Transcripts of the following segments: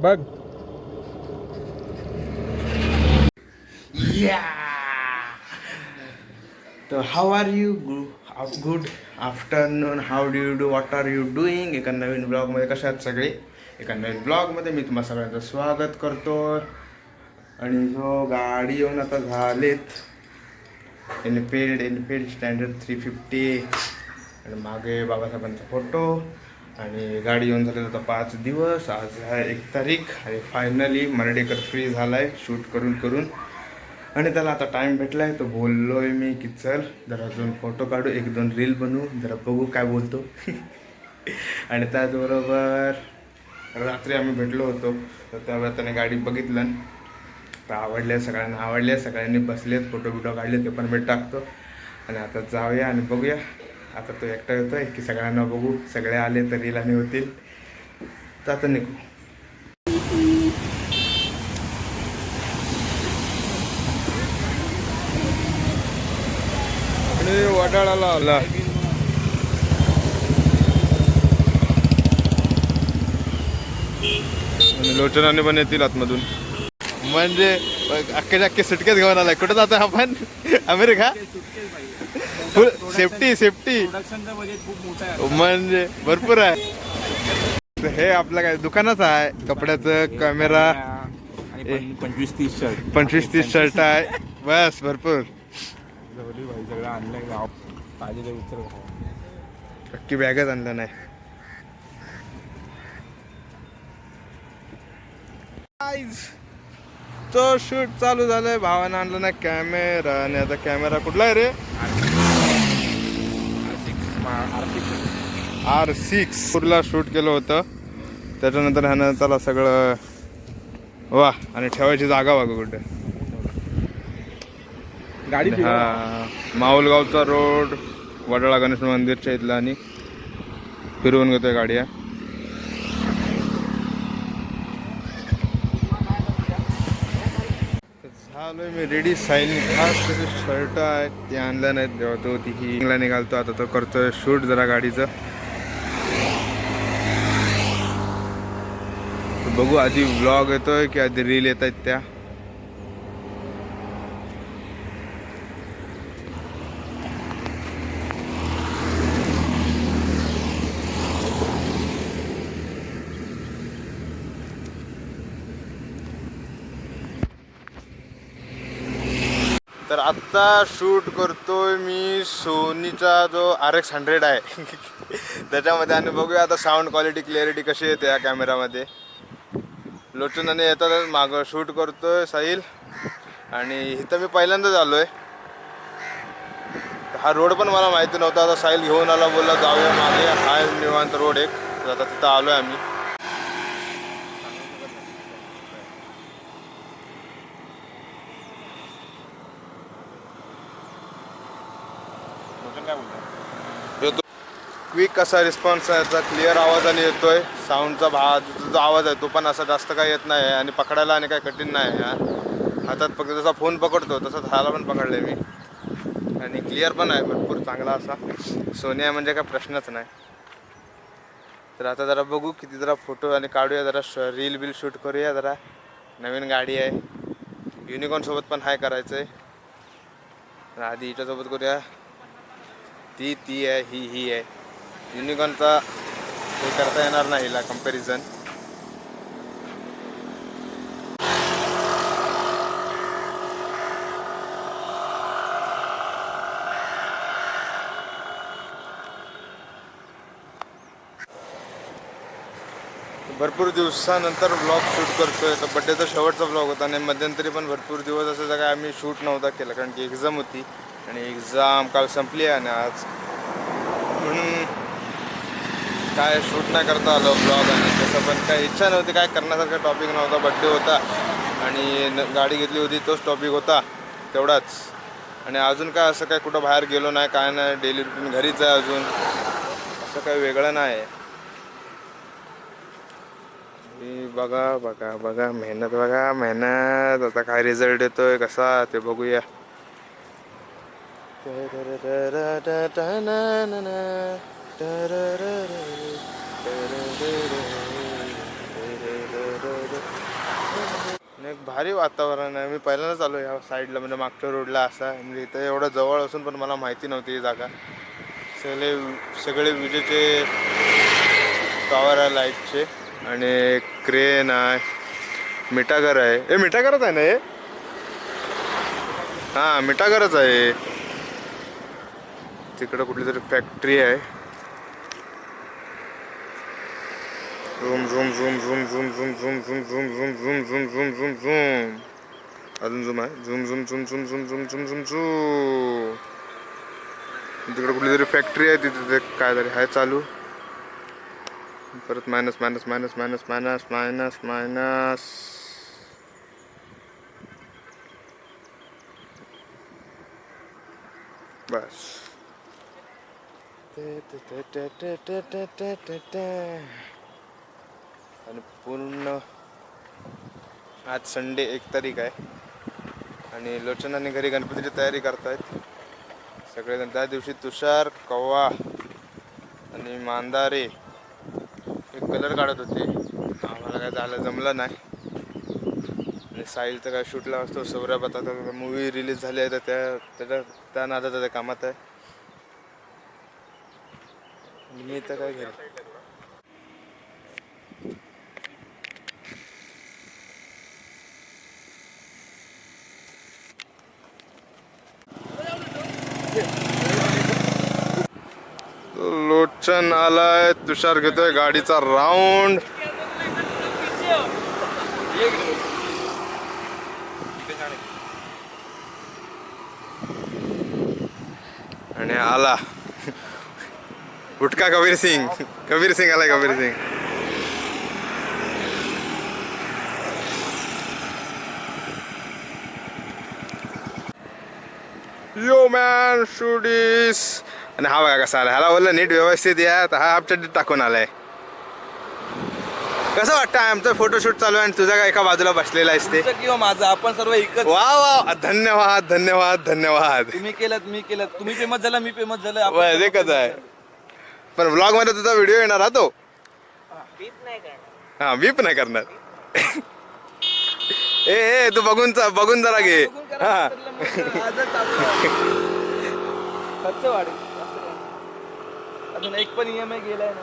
बघ. तो how are you good afternoon, how do you do, what are you doing. एका नवीन ब्लॉगमध्ये कशा आहेत सगळे. एका नवीन ब्लॉगमध्ये मी तुम्हाला सगळ्यांचं स्वागत करतो. आणि जो गाडी येऊन आता झालेत एनफिल्ड स्टँडर्ड 350 आणि मागे बाबासाहेबांचा फोटो. आणि गाडी येऊन झाली आता 5 दिवस. आज आहे 1 तारीख आणि फायनली मर्डेकर फ्री झाला आहे शूट करून करून. आणि त्याला आता टाईम भेटला आहे. तो बोललो आहे मी की चल जरा 2 फोटो काढू, 1-2 रील बनवू, जरा बघू काय बोलतो. आणि त्याचबरोबर रात्री आम्ही भेटलो होतो तर त्यावेळेला त्याने गाडी बघितलं तर आवडले, सगळ्यांना आवडले, सगळ्यांनी बसलेत, फोटो बिटो काढले, ते पण मी टाकतो. आणि आता जाऊया आणि बघूया. आता तो एकटा येतो आहे की सगळ्यांना बघू, सगळे आले तर रील आणि होतील. तर आता निघू. आणि वडाळाला आला. आणि लोचनाने पण येतील आतमधून. म्हणजे अख्खे सुटकेस घेऊन आलाय. कुठं जातोय आपण? अमेरिका. फुल सेफ्टी म्हणजे भरपूर आहे. हे आपलं काय दुकानच आहे कपड्याचं. कॅमेरा 25-30 शर्ट आहे बस. भरपूर अख्खी बॅगच आणलं नाही. तो शूट चालू झालाय. भावानं आणला ना कॅमेरा. आणि आता कॅमेरा कुठला आहे रे? R6 पूरला शूट केलं होतं. त्याच्यानंतर ह्यानं त्याला सगळं वा. आणि ठेवायची जागा बघा कुठे. गाडी हा माऊलगावचा रोड वडाळा गणेश मंदिरच्या इथला. आणि फिरवून घेतोय गाड्या. झालोय मी रेडी. साईल खास त्याचे शर्ट आहेत ते आणल्या नाहीत जेव्हा तो ती निघालतो. आता तो करतोय शूट जरा गाडीचं. बघू आधी व्लॉग येतोय की आधी रील येत आहेत त्या. तर आत्ता शूट करतोय मी सोनीचा जो RX100 आहे त्याच्यामध्ये. आणि बघूया आता साऊंड क्वालिटी क्लिअरिटी कशी येते या कॅमेरामध्ये. लोचनाने येतातच मागं शूट करतोय साहिल. आणि इथं मी पहिल्यांदाच आलो आहे. हा रोड पण मला माहिती नव्हता. आता साहिल घेऊन आला, बोलला जाऊया मागे. हा निवांत रोड एक. आता तिथं आलो आहे आम्ही. क्विक असा रिस्पॉन्स आहे याचा. क्लिअर आवाजाने येतोय. साऊंडचा जो आवाज आहे तो पण असा जास्त काही येत नाही. आणि पकडायला आणि काही कठीण नाही आहे. हातात फक्त जसा फोन पकडतो तसंच ह्याला पण पकडलं आहे मी. आणि क्लिअर पण आहे भरपूर चांगला असा. सोनी आहे म्हणजे काय प्रश्नच नाही. तर आता जरा बघू किती जरा फोटो आणि काढूया, जरा रील बिल शूट करूया. जरा नवीन गाडी आहे. युनिकॉर्नसोबत पण हाय करायचं आहे. आधी हिच्यासोबत करूया. ती आहे, ही आहे. युनिकॉर्नचा हे करता येणार नाही हिला कंपॅरिझन. भरपूर दिवसानंतर ब्लॉग शूट करतोय. तर बड्डेचा शेवटचा ब्लॉग होता. आणि मध्यंतरी पण भरपूर दिवस असं काय आम्ही शूट नव्हता केला कारण की एक्झाम होती. आणि एक्झाम काल संपली आहे. आणि आज म्हणून काय शूट नाही करता आलं ब्लॉग. आणि तसं पण काय इच्छा नव्हती, काय करण्यासारखा टॉपिक नव्हता. बड्डे होता आणि गाडी घेतली होती तोच टॉपिक होता तेवढाच. आणि अजून काय असं काय कुठं बाहेर गेलो नाही, काय नाही. डेली रुटीन घरीच आहे अजून. असं काही वेगळं नाही. बघा बघा बघा मेहनत, बघा मेहनत. आता काय रिझल्ट येतोय कसा ते बघूया. एक भारी वातावरण आहे. मी पहिल्यांदाच आलो या साईडला, म्हणजे मागच्या रोडला असा, म्हणजे इथं एवढं जवळ असून पण मला माहिती नव्हती ही जागा. सगळे विजेचे टॉवर आहे लाईटचे, आणि क्रेन आहे, मिठागर आहे. हे मिठागरच आहे ना हे? हां मिठागरच आहे. तिकडं कुठली तरी फॅक्टरी आहे. Zoom zoom zoom zoom zoom zoom zoom zoom zoom zoom zoom zoom zoom zoom zoom. अजून झूम आहे. Zoom zoom zoom zoom zoom zoom zoom zoom zoom. तिकडे कुठली तरी फॅक्टरी आहे, तिथे काय तरी आहे चालू. परत minus minus minus minus minus minus minus. बस. आणि पूर्ण आज संडे 1 तारीख आहे, आणि लोचन आणि घरी गणपतीची तयारी करतायत सगळेजण. त्या दिवशी तुषार, कव्वा आणि मांदारे एक कलर काढत होते. आम्हाला काय झालं, जमलं नाही. आणि साहिलचं काय शूटला असतो, सौरभ आता मूवी रिलीज झाली आहे तर त्या नादात त्या कामात आहे. मी तर काय घरी. लोचन आलाय, तुषार घेतोय गाडीचा राऊंड. आणि आला गुटका कबीर सिंग. कबीर सिंग आलाय, कबीर सिंग. यो मॅन शूडीस. आणि हा बघा कसा आला. ह्याला बोललं नीट व्यवस्थित या, तर हा आपच्या टाकून आलाय. कसं वाटतं आमचं फोटोशूट चालू आहे आणि तुझा काय एका बाजूला बसलेला असते किंवा माझा, आपण सर्व एकच. वा वा, धन्यवाद धन्यवाद धन्यवाद. तुम्ही केलं, मी केलं, तुम्ही फेमस झाला, मी फेमस झालं. एकच आहे. पण व्लॉग मध्ये तुझा व्हिडिओ येणार हा तो. हा बीप नाही करणार. ए तू बघून जरा घे. हा खर्च वाढेल. अजून एक पण EMI गेलाय ना.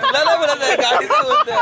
तुला नाही बोलत आहे, गाडीचं बोलतोय.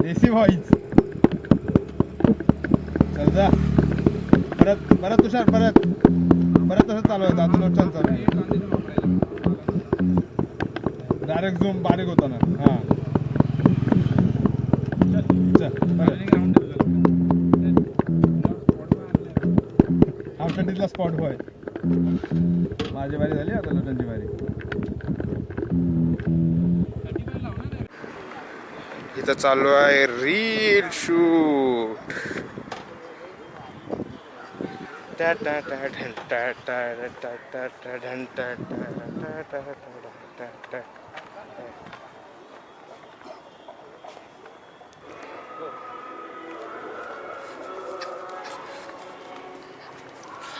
देसी व्हॉइस. चल जा. परत तुषार परत तसं चालू आहे. आता लोचन चालू आहे. डायरेक्ट झूम बारीक होता ना. हा आमच्या स्पॉट बॉय. माझी बारी झाली, आता लोचनची बारी. इथं चालू आहे रील शूट.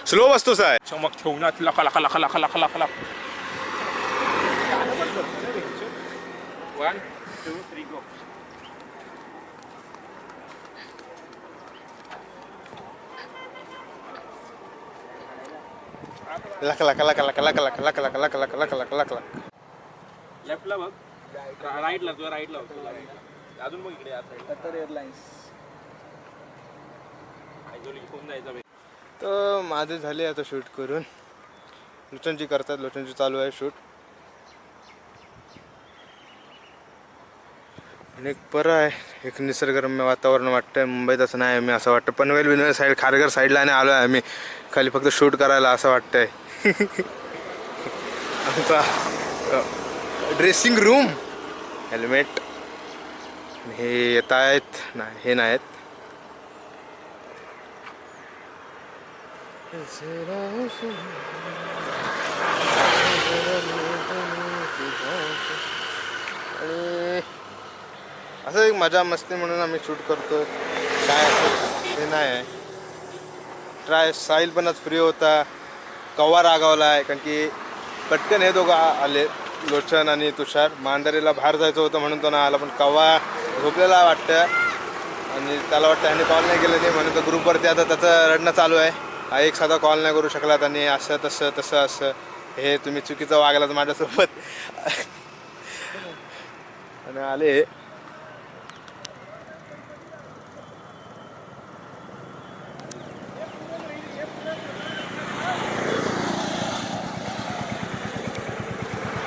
स्लो वस्तूच आहे. चमक ठेवण्यात लका लका लका लका लका लका लका. 1 2 3 गो. लक लक लक लक लक लक लक लक लक लक लक लक लक लक. लेफ्टला बघ, राईटला तुझ्या राईटला. अजून बघ इकडे या साईड. कतर एअरलाइन्स. फोन जायचा बे. तर माझे झाले आता शूट करून. लोचनची करतात, लोचनची चालू आहे शूट. आणि एक बरं आहे, एक निसर्गरम्य वातावरण वाटतंय. मुंबईत असं नाही मी असं वाटतं. पनवेल साईड, खारघर साईडला आणि आलो आहे आम्ही खाली फक्त शूट करायला असं वाटतंय. आमचा ड्रेसिंग रूम, हेल्मेट हे येत आहेत नाही, हे नाहीत. आणि असं एक मजा मस्ती म्हणून आम्ही शूट करतो. काय असं हे नाही आहे. ट्राय साहिल पण आज फ्री होता, कव्वा रागावला आहे कारण की पटकन हे दोघं आले, लोचन आणि तुषार. मांजरीला बाहेर जायचं होतं म्हणून तो ना आला, पण कव्वा झोपलेला वाटतं आणि त्याला वाटतं ह्याने कॉल नाही केलं नाही म्हणून तर ग्रुपवरती आता त्याचं रडणं चालू आहे. हा एक साधा कॉल नाही करू शकला आणि असं तसं तसं असं, हे तुम्ही चुकीचं वागलात माझ्यासोबत. आणि आले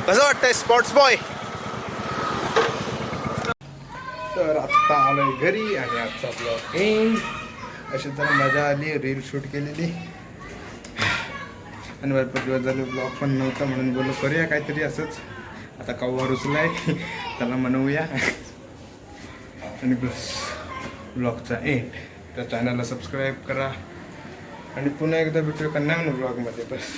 कसं वाटतंय स्पोर्ट्स बॉय. तर आत्ता आलोय घरी आणि आजचा ब्लॉग एंड. अशी तर मजा आली, रील शूट केलेली आणि भरपूर दिवस झाले ब्लॉग पण नव्हता म्हणून बोललो करूया काहीतरी असंच. आता कव्वा रुचलाय, त्याला म्हणूया आणि बस ब्लॉगचा एंड. त्या चॅनलला सबस्क्राईब करा आणि पुन्हा एकदा भेटूया कन्या ब्लॉगमध्ये. बस.